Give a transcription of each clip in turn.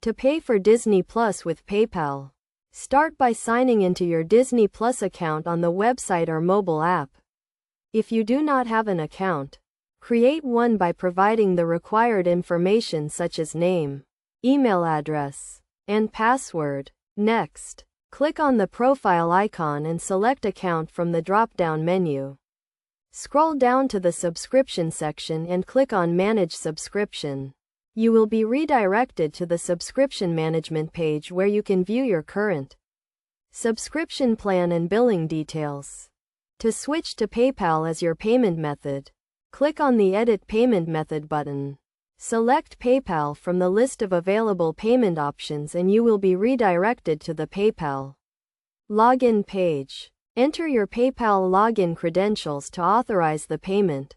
To pay for Disney Plus with PayPal. Start by signing into your Disney Plus account on the website or mobile app. If you do not have an account, create one by providing the required information such as name, email address, and password. Next, click on the profile icon and select Account from the drop-down menu. Scroll down to the subscription section and click on Manage Subscription. You will be redirected to the subscription management page where you can view your current subscription plan and billing details. To switch to PayPal as your payment method, click on the Edit Payment Method button. Select PayPal from the list of available payment options and you will be redirected to the PayPal login page. Enter your PayPal login credentials to authorize the payment.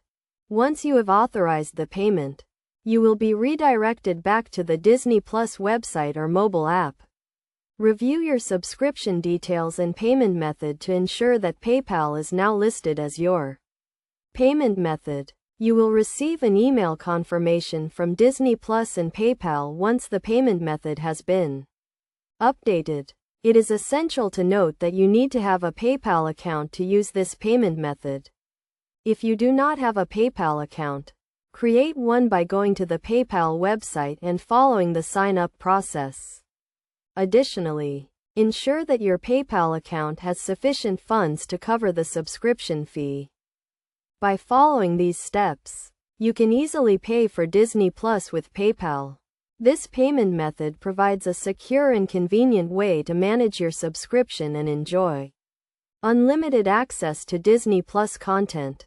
Once you have authorized the payment, you will be redirected back to the Disney Plus website or mobile app. Review your subscription details and payment method to ensure that PayPal is now listed as your payment method. You will receive an email confirmation from Disney Plus and PayPal once the payment method has been updated. It is essential to note that you need to have a PayPal account to use this payment method. If you do not have a PayPal account, create one by going to the PayPal website and following the sign-up process. Additionally, ensure that your PayPal account has sufficient funds to cover the subscription fee. By following these steps, you can easily pay for Disney Plus with PayPal. This payment method provides a secure and convenient way to manage your subscription and enjoy unlimited access to Disney Plus content.